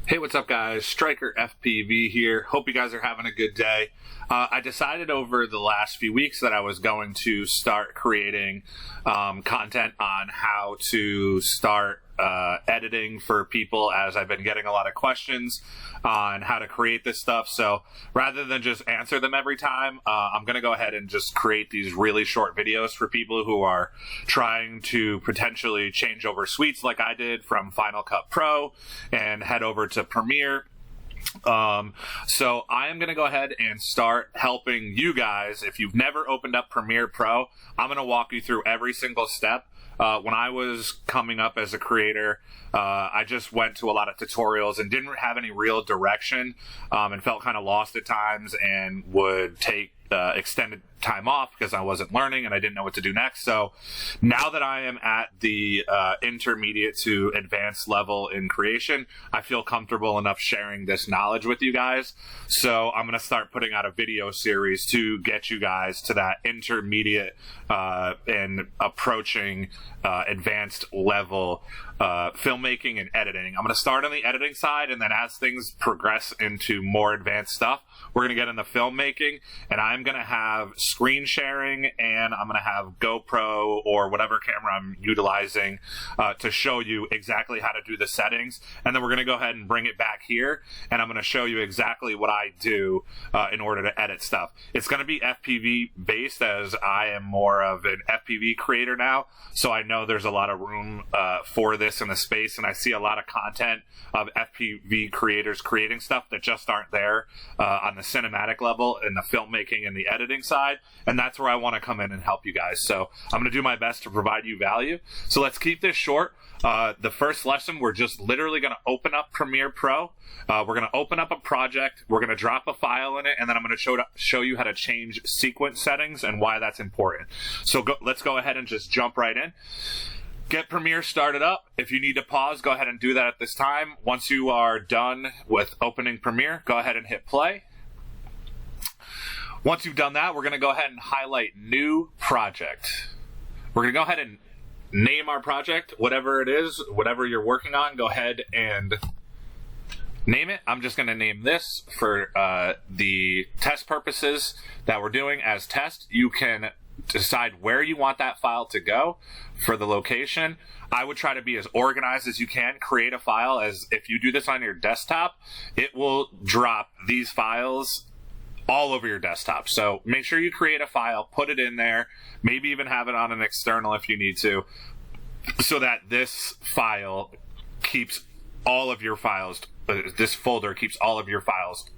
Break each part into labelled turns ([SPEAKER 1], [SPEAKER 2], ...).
[SPEAKER 1] Hey, what's up guys? Striker FPV here. Hope you guys are having a good day. I decided over the last few weeks that I was going to start creating content on how to start editing for people, as I've been getting a lot of questions on how to create this stuff. So rather than just answer them every time, I'm going to go ahead and just create these really short videos for people who are trying to potentially change over suites like I did from Final Cut Pro and head over to Premiere. So I am going to go ahead and start helping you guys. If you've never opened up Premiere Pro, I'm going to walk you through every single step. When I was coming up as a creator, I just went to a lot of tutorials and didn't have any real direction, and felt kind of lost at times and would take extended time off because I wasn't learning and I didn't know what to do next. So now that I am at the intermediate to advanced level in creation, I feel comfortable enough sharing this knowledge with you guys. So I'm going to start putting out a video series to get you guys to that intermediate and approaching advanced level filmmaking and editing. I'm going to start on the editing side, and then as things progress into more advanced stuff, we're going to get into filmmaking, and I'm going to have screen sharing, and I'm going to have GoPro or whatever camera I'm utilizing to show you exactly how to do the settings. And then we're going to go ahead and bring it back here, and I'm going to show you exactly what I do in order to edit stuff. It's going to be FPV based, as I am more of an FPV creator now, so I know there's a lot of room for this in the space, and I see a lot of content of FPV creators creating stuff that just aren't there on the cinematic level and the filmmaking and the editing side, and that's where I want to come in and help you guys. So I'm going to do my best to provide you value. So let's keep this short. The first lesson, we're just literally going to open up Premiere Pro. We're going to open up a project. We're going to drop a file in it, and then I'm going to show you how to change sequence settings and why that's important. So let's go ahead and just jump right in. Get Premiere started up. If you need to pause, go ahead and do that at this time. Once you are done with opening Premiere, go ahead and hit play. Once you've done that, we're going to go ahead and highlight New Project. We're going to go ahead and name our project, whatever it is, whatever you're working on, go ahead and name it. I'm just going to name this for the test purposes that we're doing as test. You can decide where you want that file to go for the location. I would try to be as organized as you can. Create a file, as if you do this on your desktop, it will drop these files all over your desktop. So make sure you create a file, put it in there, maybe even have it on an external if you need to, so that this file keeps all of your files, this folder keeps all of your files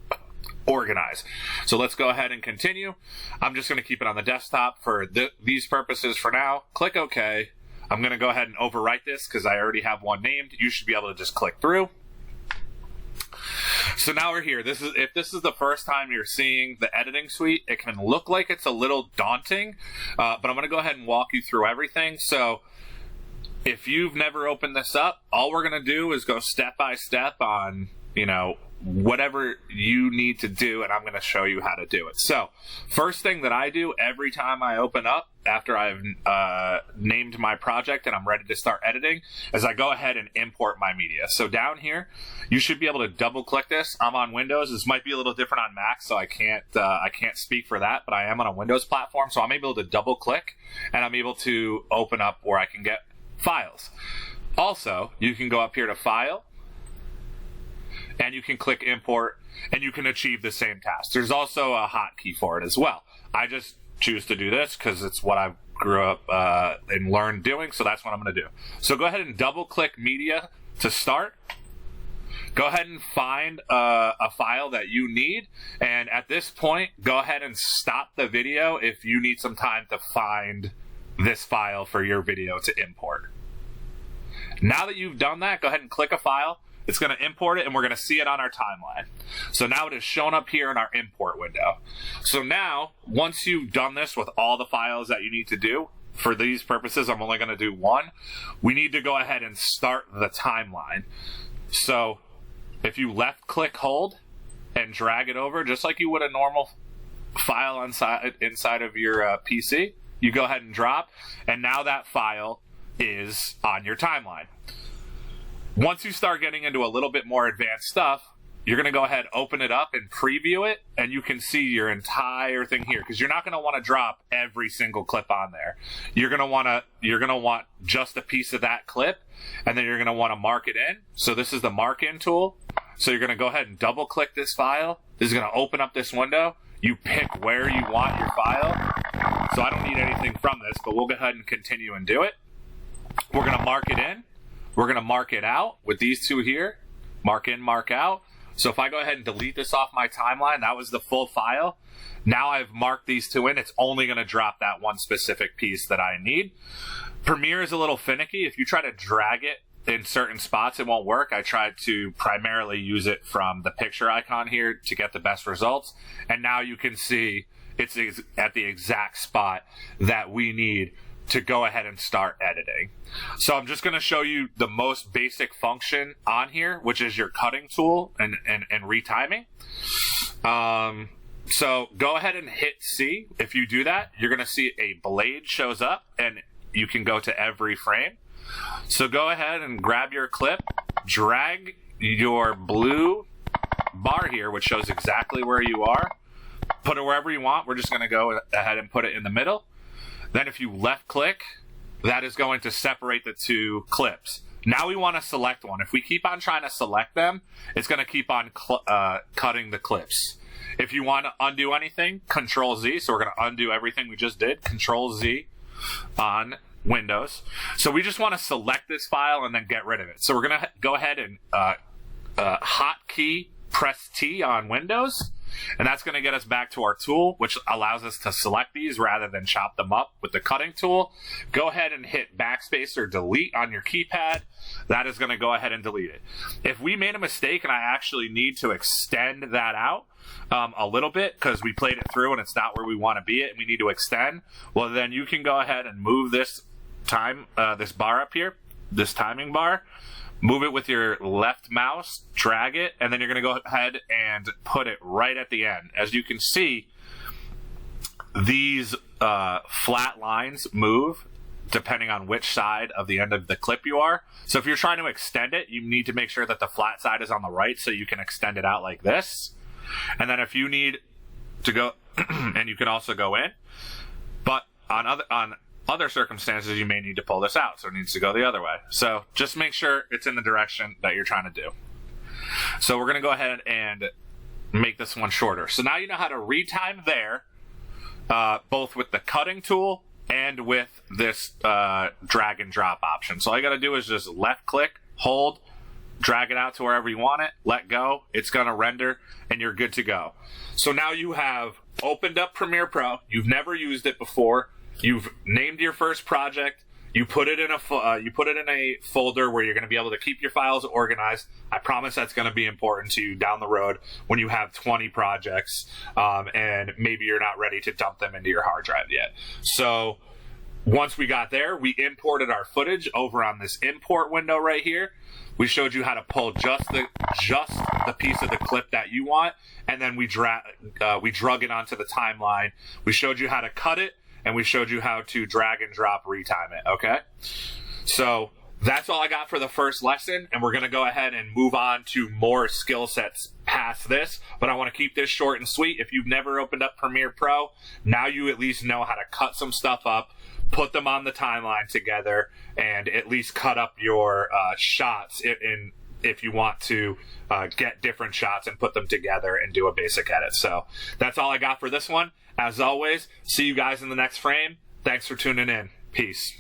[SPEAKER 1] organized. So let's go ahead and continue. I'm just going to keep it on the desktop for these purposes for now. Click OK. I'm going to go ahead and overwrite this because I already have one named. You should be able to just click through. So now we're here. If this is the first time you're seeing the editing suite, it can look like it's a little daunting, but I'm going to go ahead and walk you through everything. So if you've never opened this up, all we're going to do is go step by step on, whatever you need to do, and I'm going to show you how to do it. So first thing that I do every time I open up, after I've named my project and I'm ready to start editing, is I go ahead and import my media. So down here, you should be able to double click this. I'm on Windows. This might be a little different on Mac, so I can't speak for that, but I am on a Windows platform, so I'm able to double click and I'm able to open up where I can get files. Also, you can go up here to File, and you can click import, and you can achieve the same task. There's also a hotkey for it as well. I just choose to do this because it's what I grew up and learned doing, so that's what I'm going to do. So go ahead and double click media to start. Go ahead and find a file that you need, and at this point, go ahead and stop the video if you need some time to find this file for your video to import. Now that you've done that, go ahead and click a file. It's going to import it, and we're going to see it on our timeline. So now it is shown up here in our import window. So now, once you've done this with all the files that you need to do, for these purposes, I'm only going to do one. We need to go ahead and start the timeline. So if you left click hold and drag it over, just like you would a normal file inside of your PC, you go ahead and drop, and now that file is on your timeline. Once you start getting into a little bit more advanced stuff, you're going to go ahead, open it up and preview it, and you can see your entire thing here, because you're not going to want to drop every single clip on there. You're going to want just a piece of that clip, and then you're going to want to mark it in. So this is the mark in tool. So you're going to go ahead and double click this file. This is going to open up this window. You pick where you want your file. So I don't need anything from this, but we'll go ahead and continue and do it. We're going to mark it in. We're going to mark it out with these two here. Mark in, mark out. So if I go ahead and delete this off my timeline, that was the full file. Now I've marked these two in. It's only going to drop that one specific piece that I need. Premiere is a little finicky. If you try to drag it in certain spots, it won't work. I tried to primarily use it from the picture icon here to get the best results. And now you can see it's at the exact spot that we need to go ahead and start editing. So I'm just going to show you the most basic function on here, which is your cutting tool and retiming. So go ahead and hit C. If you do that, you're going to see a blade shows up, and you can go to every frame. So go ahead and grab your clip, drag your blue bar here, which shows exactly where you are, put it wherever you want. We're just going to go ahead and put it in the middle. Then if you left click, that is going to separate the two clips. Now we want to select one. If we keep on trying to select them, it's going to keep on cutting the clips. If you want to undo anything, Control Z. So we're going to undo everything we just did. Control Z on Windows. So we just want to select this file and then get rid of it. So we're going to go ahead and hotkey press T on Windows. And that's going to get us back to our tool, which allows us to select these rather than chop them up with the cutting tool. Go ahead and hit backspace or delete on your keypad. That is going to go ahead and delete it. If we made a mistake and I actually need to extend that out a little bit because we played it through and it's not where we want to be and we need to extend, well, then you can go ahead and move this this bar up here, this timing bar. Move it with your left mouse, drag it, and then you're going to go ahead and put it right at the end. As you can see, these flat lines move depending on which side of the end of the clip you are. So if you're trying to extend it, you need to make sure that the flat side is on the right so you can extend it out like this. And then if you need to go, and you can also go in, but on other circumstances, you may need to pull this out, so it needs to go the other way. So just make sure it's in the direction that you're trying to do. So we're going to go ahead and make this one shorter. So now you know how to retime there, both with the cutting tool and with this drag and drop option. So all you got to do is just left click, hold, drag it out to wherever you want it, let go, it's going to render, and you're good to go. So now you have opened up Premiere Pro, you've never used it before, you've named your first project. You put it in a folder where you're going to be able to keep your files organized. I promise that's going to be important to you down the road when you have 20 projects and maybe you're not ready to dump them into your hard drive yet. So once we got there, we imported our footage over on this import window right here. We showed you how to pull just the piece of the clip that you want, and then we drug it onto the timeline. We showed you how to cut it. And we showed you how to drag and drop retime it, okay? So that's all I got for the first lesson, and we're going to go ahead and move on to more skill sets past this, but I want to keep this short and sweet. If you've never opened up Premiere Pro, now you at least know how to cut some stuff up, put them on the timeline together, and at least cut up your shots if you want to get different shots and put them together and do a basic edit. So that's all I got for this one. As always, see you guys in the next frame. Thanks for tuning in. Peace.